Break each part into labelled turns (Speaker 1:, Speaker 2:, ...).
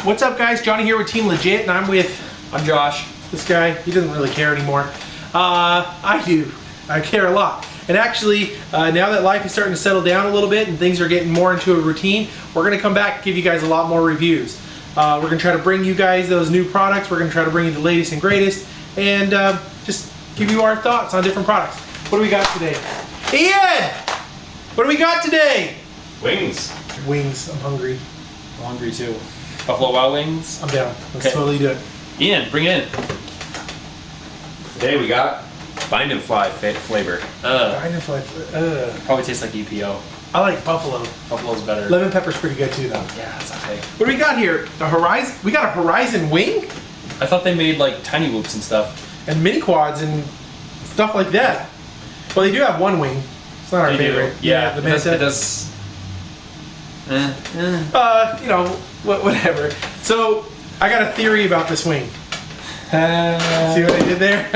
Speaker 1: What's up, guys? Johnny here with Team Legit, and
Speaker 2: I'm Josh.
Speaker 1: This guy. He doesn't really care anymore. I do. I care a lot. And actually, now that life is starting to settle down a little bit and things are getting more into a routine, we're going to come back and give you guys a lot more reviews. We're going to try to bring you guys those new products. We're going to try to bring you the latest and greatest, and just give you our thoughts on different products. What do we got today? Ian! What do we got today?
Speaker 2: Wings.
Speaker 1: Wings. I'm hungry.
Speaker 2: I'm hungry too. Buffalo Wild Wings.
Speaker 1: I'm down. Let's totally do it.
Speaker 2: Ian, bring it in. Today we got Bind and Fly flavor.
Speaker 1: Bind and Fly.
Speaker 2: Probably tastes like EPO.
Speaker 1: I like buffalo.
Speaker 2: Buffalo's better.
Speaker 1: Lemon pepper's pretty good too, though.
Speaker 2: Yeah, that's okay.
Speaker 1: What do we got here? The Horizon. We got a Horizon wing
Speaker 2: I thought they made like tiny whoops and stuff.
Speaker 1: and mini quads and stuff like that. Well, they do have one wing. It's not our
Speaker 2: They do.
Speaker 1: favorite.
Speaker 2: Yeah,
Speaker 1: the
Speaker 2: it does.
Speaker 1: Manta.
Speaker 2: It does.
Speaker 1: You know, whatever. So I got a theory about this wing. See what I did there?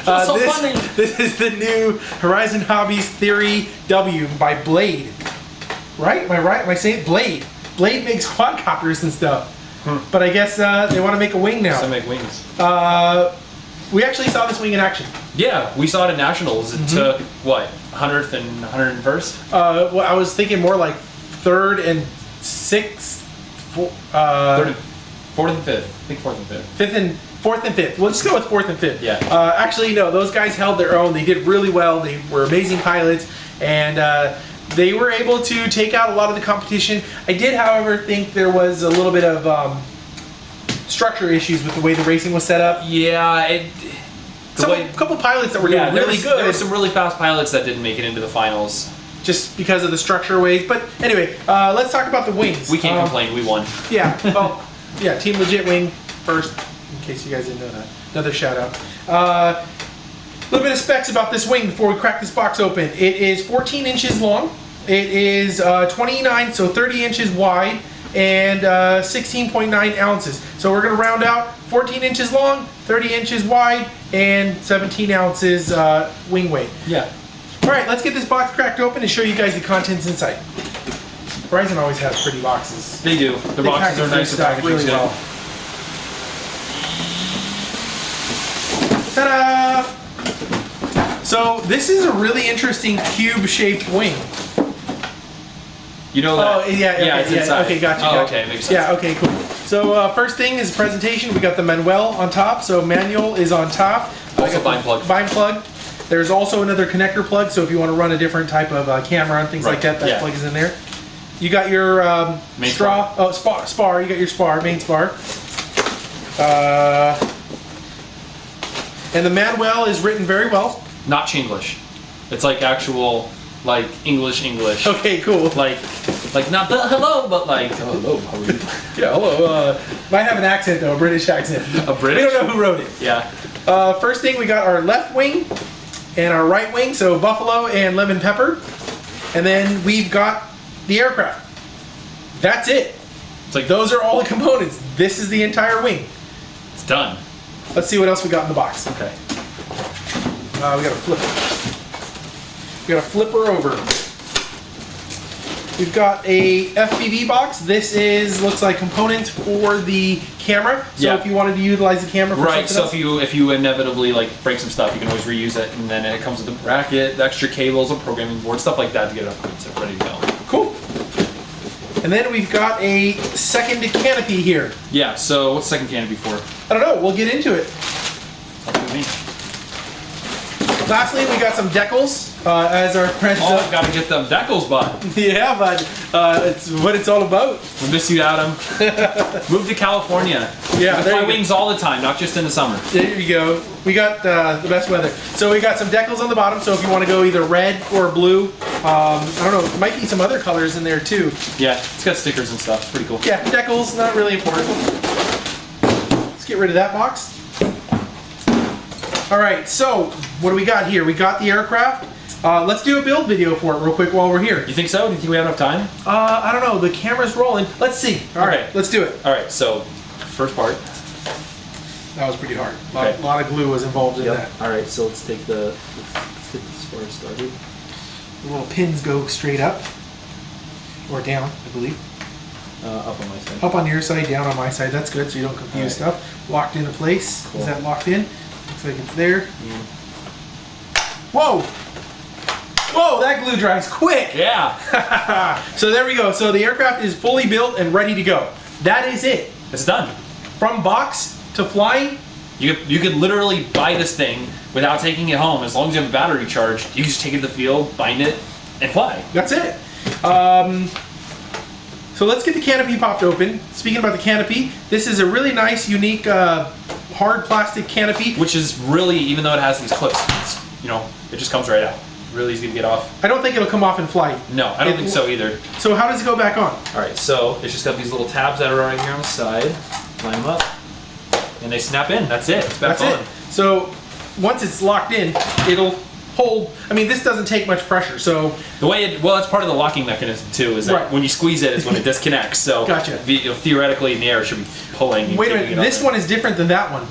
Speaker 2: So funny.
Speaker 1: This is the new Horizon Hobbies Theory W by Blade. Right? Am I right? Am I saying it? Blade? Blade makes quadcopters and stuff. But I guess they want to make a wing now.
Speaker 2: So make wings.
Speaker 1: We actually saw this wing in action.
Speaker 2: Yeah, we saw it at Nationals. It took what, 100th and 101st?
Speaker 1: Well, I was thinking more like 3rd and 6th.
Speaker 2: 4th and 5th. I think 4th and 5th.
Speaker 1: 4th and 5th. We'll just go with 4th and 5th.
Speaker 2: Yeah.
Speaker 1: Actually, no. Those guys held their own. They did really well. They were amazing pilots, and they were able to take out a lot of the competition. I did, however, think there was a little bit of structure issues with the way the racing was set up.
Speaker 2: Yeah,
Speaker 1: A couple pilots that were doing really good.
Speaker 2: There were some really fast pilots that didn't make it into the finals.
Speaker 1: Just because of the structure ways. But anyway, let's talk about the wings.
Speaker 2: We can't complain. We won.
Speaker 1: Yeah. Well, yeah. Team Legit wing first, in case you guys didn't know that. Another shout out. A little bit of specs about this wing before we crack this box open. It is 14 inches long. It is 29, so 30 inches wide, and 16.9 ounces. So we're going to round out 14 inches long, 30 inches wide, and 17 ounces wing weight.
Speaker 2: Yeah.
Speaker 1: All right, let's get this box cracked open and show you guys the contents inside. Horizon always has pretty boxes.
Speaker 2: They do. The boxes are nice.
Speaker 1: Stuff really well. Ta-da! So this is a really interesting cube-shaped wing.
Speaker 2: You know that?
Speaker 1: Oh yeah, okay,
Speaker 2: it's inside.
Speaker 1: Okay, gotcha.
Speaker 2: Oh, okay, makes sense.
Speaker 1: Yeah, okay, cool. So first thing is presentation. We got the manual on top. So manual is on top.
Speaker 2: Also bind plug.
Speaker 1: Bind plug. There's also another connector plug. So if you want to run a different type of camera and things like that, that plug is in there. You got your
Speaker 2: main
Speaker 1: straw. Oh, spar. You got your spar, main spar. And the manual is written very well.
Speaker 2: Not Chinglish. It's like actual, like English.
Speaker 1: Okay, cool.
Speaker 2: Like not the hello, but like hello. How are you?
Speaker 1: Yeah, hello. Might have an accent though, a British accent.
Speaker 2: A British?
Speaker 1: We don't know who wrote it.
Speaker 2: Yeah.
Speaker 1: First thing, we got our left wing and our right wing, so buffalo and lemon pepper. And then we've got the aircraft. That's it.
Speaker 2: It's like
Speaker 1: Those are all the components. This is the entire wing.
Speaker 2: it's done.
Speaker 1: Let's see what else we got in the box.
Speaker 2: Okay.
Speaker 1: We got a flipper. We got a flipper over. We've got a FPV box. This looks like components for the camera. So
Speaker 2: Yeah.
Speaker 1: if you wanted to utilize the camera for
Speaker 2: Right. So
Speaker 1: something else.
Speaker 2: if you inevitably like break some stuff, you can always reuse it, and then it comes with a bracket, the extra cables, a programming board, stuff like that to get it up ready to go.
Speaker 1: Cool. And then we've got a second canopy here.
Speaker 2: Yeah. So what's the second canopy for?
Speaker 1: I don't know. We'll get into it.
Speaker 2: Up to me.
Speaker 1: Lastly, we got some decals, as our friends.
Speaker 2: Oh, I've got to get them decals, bud.
Speaker 1: Yeah, but it's what it's all about.
Speaker 2: We miss you, Adam. Move to California.
Speaker 1: Yeah,
Speaker 2: I
Speaker 1: there
Speaker 2: fly
Speaker 1: you go.
Speaker 2: wings all the time, not just in the summer.
Speaker 1: There you go. We got the best weather. So we got some decals on the bottom. So if you want to go either red or blue, I don't know. There might be some other colors in there too.
Speaker 2: Yeah, it's got stickers and stuff. It's pretty cool.
Speaker 1: Yeah, decals not really important. Let's get rid of that box. All right. So what do we got here? We got the aircraft. Let's do a build video for it real quick while we're here.
Speaker 2: You think so? Do you think we have enough time?
Speaker 1: I don't know. The camera's rolling. Let's see. All right, let's do it.
Speaker 2: All right. So, first part.
Speaker 1: That was pretty hard. A
Speaker 2: Okay.
Speaker 1: lot of glue was involved in that.
Speaker 2: All right. So let's get this part started.
Speaker 1: The little pins go straight up or down, I believe.
Speaker 2: Up on my side.
Speaker 1: Up on your side, down on my side. That's good, so you don't confuse
Speaker 2: Alright.
Speaker 1: stuff. Locked into place.
Speaker 2: Cool.
Speaker 1: Is that locked in? Looks like it's there. Whoa! Whoa, that glue dries quick!
Speaker 2: Yeah,
Speaker 1: So there we go. So the aircraft is fully built and ready to go. That is it.
Speaker 2: it's done.
Speaker 1: From box to flying.
Speaker 2: You could literally buy this thing without taking it home. As long as you have a battery charged, you can just take it to the field, bind it, and fly.
Speaker 1: That's it. So let's get the canopy popped open. Speaking about the canopy, this is a really nice, unique, hard plastic canopy.
Speaker 2: Which is really, even though it has these clips, it just comes right out. Really easy to get off.
Speaker 1: I don't think it'll come off in flight.
Speaker 2: No, I don't think so either.
Speaker 1: So how does it go back on?
Speaker 2: All right, so it's just got these little tabs that are right here on the side. Line them up, and they snap in. That's it. It's back
Speaker 1: That's
Speaker 2: on.
Speaker 1: it. So once it's locked in, it'll hold. I mean, this doesn't take much pressure. So
Speaker 2: The way that's part of the locking mechanism too. Is that
Speaker 1: Right.
Speaker 2: when you squeeze it, is when it disconnects. So
Speaker 1: Gotcha.
Speaker 2: Theoretically, in the air, it should be pulling. and
Speaker 1: wait a
Speaker 2: keeping
Speaker 1: minute.
Speaker 2: it
Speaker 1: This
Speaker 2: up.
Speaker 1: one is different than that one.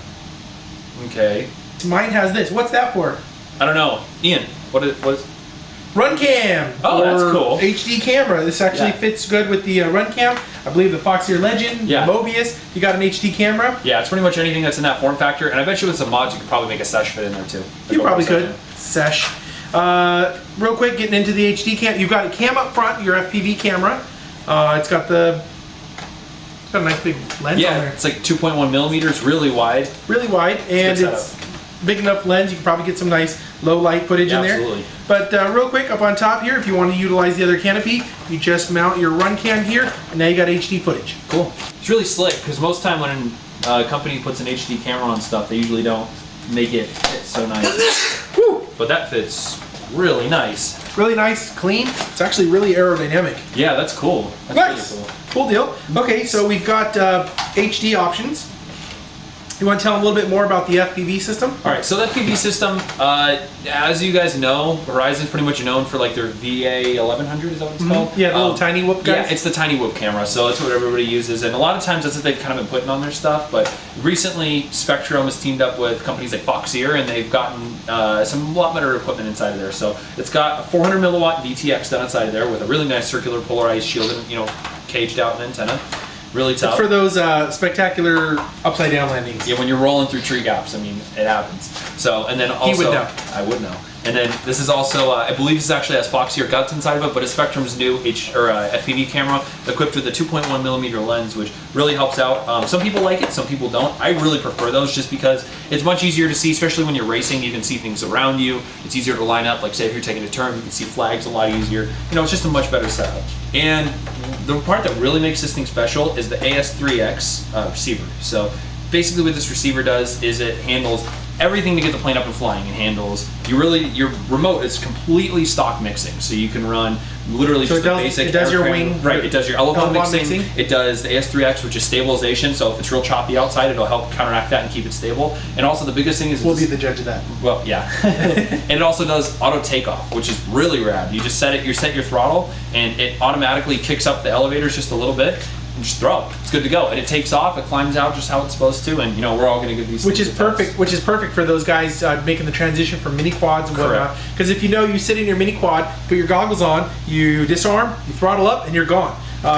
Speaker 2: Okay.
Speaker 1: Mine has this. What's that for?
Speaker 2: I don't know, Ian. What is?
Speaker 1: Run cam.
Speaker 2: Oh, that's
Speaker 1: or
Speaker 2: cool.
Speaker 1: HD camera. This actually
Speaker 2: Yeah.
Speaker 1: fits good with the run cam. I believe the Foxeer Legend,
Speaker 2: Yeah.
Speaker 1: the Mobius. You got an HD camera.
Speaker 2: Yeah, it's pretty much anything that's in that form factor. And I bet you with some mods, you could probably make a sesh fit in there too.
Speaker 1: You
Speaker 2: Like
Speaker 1: probably
Speaker 2: what
Speaker 1: could. Sesh. Real quick, getting into the HD cam. You've got a cam up front, your FPV camera. It's got a nice big lens on
Speaker 2: Yeah,
Speaker 1: there.
Speaker 2: it's like 2.1 millimeters, really wide.
Speaker 1: Really wide, and
Speaker 2: good
Speaker 1: it's big enough lens. You can probably get some nice low light footage
Speaker 2: Yeah,
Speaker 1: in there.
Speaker 2: absolutely.
Speaker 1: But real quick, up on top here, if you want to utilize the other canopy, you just mount your run cam here, and now you got HD footage.
Speaker 2: Cool. It's really slick because most time when a company puts an HD camera on stuff, they usually don't make it fit so nice.
Speaker 1: Woo!
Speaker 2: But that fits really nice.
Speaker 1: Really nice, clean. It's actually really aerodynamic.
Speaker 2: Yeah, that's cool. That's
Speaker 1: Nice.
Speaker 2: really cool.
Speaker 1: Cool deal. Okay, so we've got HD options. You want to tell them a little bit more about the FPV system?
Speaker 2: All right, so that PV system, as you guys know, Horizon's pretty much known for like their VA 1100. Is that what it's called?
Speaker 1: Yeah, the little tiny whoop guys.
Speaker 2: Yeah, it's the tiny whoop camera, so that's what everybody uses, and a lot of times that's what they've kind of been putting on their stuff. But recently, Spectrum has teamed up with companies like Foxeer, and they've gotten some lot better equipment inside of there. So it's got a 400 milliwatt VTX done inside of there with a really nice circular polarized shield and caged out antenna. Really tough.
Speaker 1: For those spectacular upside down landings.
Speaker 2: Yeah, when you're rolling through tree gaps, I mean, it happens. So, and then also,
Speaker 1: would know.
Speaker 2: I would know. And then this is also, I believe this actually has Foxeer guts inside of it, but it's Spectrum's new FPV camera equipped with a 2.1 millimeter lens, which really helps out. Some people like it, some people don't. I really prefer those just because it's much easier to see, especially when you're racing. You can see things around you. It's easier to line up. Like say if you're taking a turn, you can see flags a lot easier. It's just a much better setup. And the part that really makes this thing special is the AS3X receiver. So basically what this receiver does is it handles everything to get the plane up and flying. It handles, your remote is completely stock mixing. So you can run literally
Speaker 1: So
Speaker 2: just the basic.
Speaker 1: it does your
Speaker 2: airframe.
Speaker 1: wing.
Speaker 2: Right, it does your elevon
Speaker 1: Elevon
Speaker 2: mixing.
Speaker 1: mixing.
Speaker 2: It does the AS3X, which is stabilization. So if it's real choppy outside, it'll help counteract that and keep it stable. And also the biggest thing is
Speaker 1: We'll
Speaker 2: it's-
Speaker 1: be the judge of that.
Speaker 2: well, yeah. And it also does auto takeoff, which is really rad. You just set your throttle, and it automatically kicks up the elevators just a little bit, and just throw. It's good to go. And it takes off, it climbs out just how it's supposed to, and we're all gonna give these
Speaker 1: Which
Speaker 2: things
Speaker 1: is
Speaker 2: a test.
Speaker 1: perfect. Which is perfect for those guys making the transition from mini quads and whatnot.
Speaker 2: Correct.
Speaker 1: Because if you sit in your mini quad, put your goggles on, you disarm, you throttle up, and you're gone.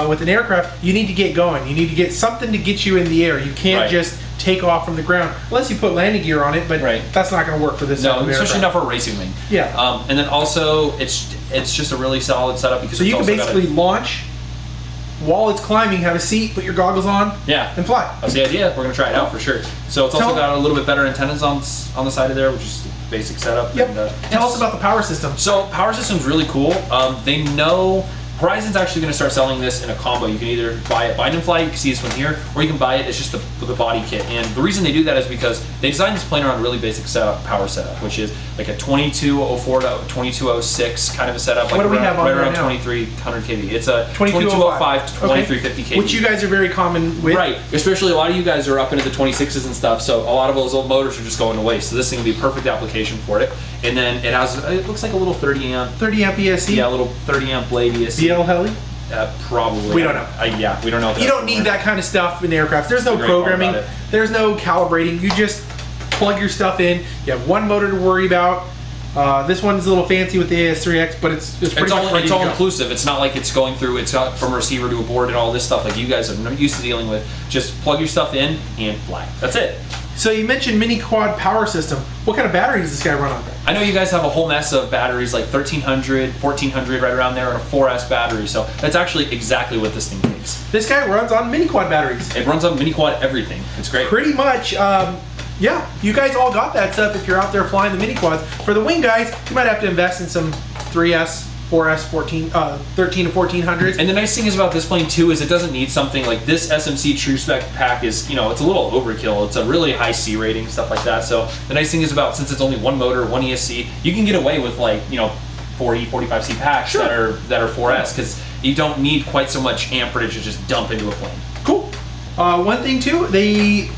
Speaker 1: With an aircraft, you need to get going. You need to get something to get you in the air. You can't
Speaker 2: Right.
Speaker 1: just take off from the ground unless you put landing gear on it. But
Speaker 2: Right.
Speaker 1: that's not going to work for this. type
Speaker 2: No,
Speaker 1: of
Speaker 2: especially
Speaker 1: aircraft.
Speaker 2: not for a racing wing.
Speaker 1: Yeah.
Speaker 2: And then also, it's just a really solid setup because
Speaker 1: So
Speaker 2: it's
Speaker 1: you can
Speaker 2: also got
Speaker 1: basically launch while it's climbing, have a seat, put your goggles on,
Speaker 2: Yeah.
Speaker 1: and fly.
Speaker 2: That's the idea. We're gonna try it out for sure. So it's also
Speaker 1: Tell-
Speaker 2: got a little bit better antennas on the side of there, which is the basic setup.
Speaker 1: Yep.
Speaker 2: And,
Speaker 1: Tell us about the power system.
Speaker 2: So power system's really cool. They know Horizon's actually going to start selling this in a combo. You can either buy it bind and fly, you can see this one here, or you can buy it as just the body kit. And the reason they do that is because they designed this plane around a really basic power setup, which is like a 2204 to 2206 kind of a setup. Like
Speaker 1: What do we have on
Speaker 2: right
Speaker 1: right
Speaker 2: around
Speaker 1: now?
Speaker 2: 2300 kV. It's a
Speaker 1: 2205
Speaker 2: to 2350 kV.
Speaker 1: Which you guys are very common with.
Speaker 2: Right, especially a lot of you guys are up into the 26s and stuff, so a lot of those old motors are just going to waste. So this thing would be a perfect application for it. And then it looks like a little 30 amp,
Speaker 1: 30 amp ESC.
Speaker 2: yeah, a little 30 amp blade ESC.
Speaker 1: BL heli.
Speaker 2: Probably.
Speaker 1: We don't know.
Speaker 2: Yeah, we don't know. If
Speaker 1: You
Speaker 2: that's
Speaker 1: don't need that kind of stuff in aircraft. There's no
Speaker 2: the great part
Speaker 1: programming.
Speaker 2: about it.
Speaker 1: There's no calibrating. You just plug your stuff in. You have one motor to worry about. This one's a little fancy with the AS3X, but it's pretty
Speaker 2: It's
Speaker 1: much
Speaker 2: all,
Speaker 1: ready
Speaker 2: it's
Speaker 1: to
Speaker 2: all
Speaker 1: go.
Speaker 2: inclusive. It's not like it's going through, it's got from a receiver to a board and all this stuff like you guys are used to dealing with. Just plug your stuff in and fly. That's it.
Speaker 1: So you mentioned mini quad power system. What kind of battery does this guy run on?
Speaker 2: I know you guys have a whole mess of batteries like 1300, 1400 right around there, and a 4S battery. So that's actually exactly what this thing takes.
Speaker 1: This guy runs on mini quad batteries.
Speaker 2: It runs on mini quad everything. It's great.
Speaker 1: Pretty much, yeah, you guys all got that stuff if you're out there flying the mini quads. For the wing guys, you might have to invest in some 3S, 4S, 13 to 1400s.
Speaker 2: And the nice thing is about this plane too is it doesn't need something like this SMC True Spec pack is, you know, it's a little overkill. It's a really high C rating, stuff like that. So the nice thing is about, since it's only one motor, one ESC, you can get away with like, you know, 40, 45C packs
Speaker 1: Sure.
Speaker 2: that are 4S because you don't need quite so much amperage to just dump into a plane.
Speaker 1: Cool. One thing too, they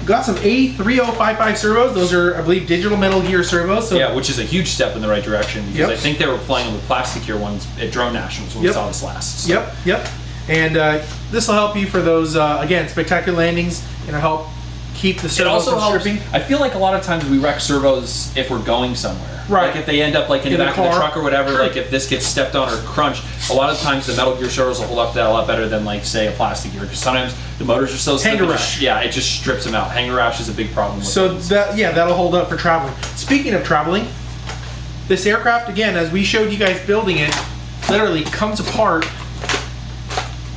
Speaker 1: got some A3055 servos. Those are, I believe, digital Metal Gear servos. So
Speaker 2: Yeah, which is a huge step in the right direction because
Speaker 1: Yep.
Speaker 2: I think they were flying with plastic here ones at Drone Nationals when we
Speaker 1: Yep.
Speaker 2: saw this last. So.
Speaker 1: Yep. And this will help you for those, again, spectacular landings, and it'll help keep the
Speaker 2: It
Speaker 1: servos
Speaker 2: also
Speaker 1: from
Speaker 2: helps.
Speaker 1: stripping.
Speaker 2: I feel like a lot of times we wreck servos if we're going somewhere.
Speaker 1: Right.
Speaker 2: Like if they end up like in the
Speaker 1: In the
Speaker 2: back of the
Speaker 1: car.
Speaker 2: truck or whatever,
Speaker 1: Sure.
Speaker 2: like if this gets stepped on or crunched, a lot of times the Metal Gear servos will hold up to that a lot better than like say a plastic gear. Because sometimes the motors are so stiff.
Speaker 1: Hanger
Speaker 2: it
Speaker 1: rash.
Speaker 2: it just strips them out. Hanger rash is a big problem. With
Speaker 1: So
Speaker 2: those.
Speaker 1: that'll hold up for traveling. Speaking of traveling, this aircraft, again, as we showed you guys building it, literally comes apart,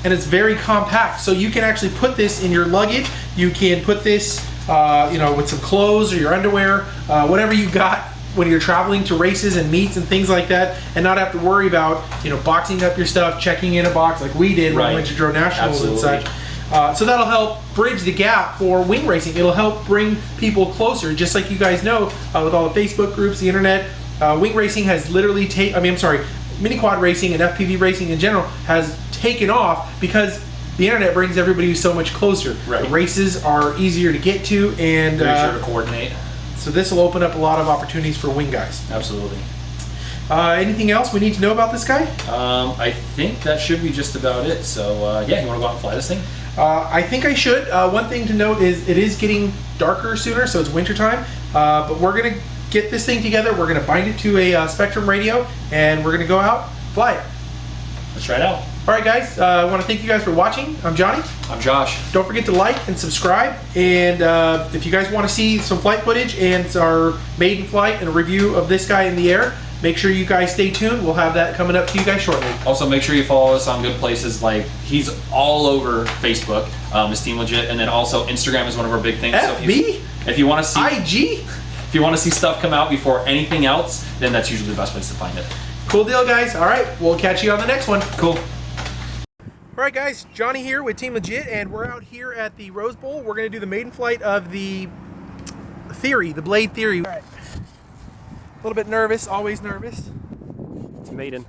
Speaker 1: and it's very compact. So you can actually put this in your luggage. You can put this, with some clothes or your underwear, whatever you got when you're traveling to races and meets and things like that, and not have to worry about, boxing up your stuff, checking in a box like we did when we
Speaker 2: Right.
Speaker 1: went to Drone Nationals and
Speaker 2: Absolutely.
Speaker 1: such. So that'll help bridge the gap for wing racing. It'll help bring people closer, just like you guys know with all the Facebook groups, the internet. Wing racing has literally mini quad racing and FPV racing in general has taken off because the internet brings everybody so much closer.
Speaker 2: Right.
Speaker 1: The races are easier to get to, and
Speaker 2: Very sure to coordinate.
Speaker 1: so this will open up a lot of opportunities for wing guys.
Speaker 2: Absolutely.
Speaker 1: Anything else we need to know about this guy?
Speaker 2: I think that should be just about it. So yeah, you want to go out and fly this thing?
Speaker 1: I think I should. One thing to note is it is getting darker sooner, so it's wintertime. But we're going to get this thing together. We're going to bind it to a Spectrum radio, and we're going to go out, fly it.
Speaker 2: Let's try it out.
Speaker 1: All right, guys. I want to thank you guys for watching. I'm Johnny.
Speaker 2: I'm Josh.
Speaker 1: Don't forget to like and subscribe. And if you guys want to see some flight footage and our maiden flight and a review of this guy in the air, make sure you guys stay tuned. We'll have that coming up to you guys shortly.
Speaker 2: Also, make sure you follow us on good places. Like he's all over Facebook, Esteem Legit, and then also Instagram is one of our big things. So
Speaker 1: FB?
Speaker 2: if you want to see,
Speaker 1: IG?
Speaker 2: if you want to see stuff come out before anything else, then that's usually the best place to find it.
Speaker 1: Cool deal, guys. All right, we'll catch you on the next one.
Speaker 2: Cool.
Speaker 1: All right, guys, Johnny here with Team Legit, and we're out here at the Rose Bowl. We're going to do the maiden flight of the Theory, the Blade Theory. All right. A little bit nervous, always nervous.
Speaker 3: It's maiden.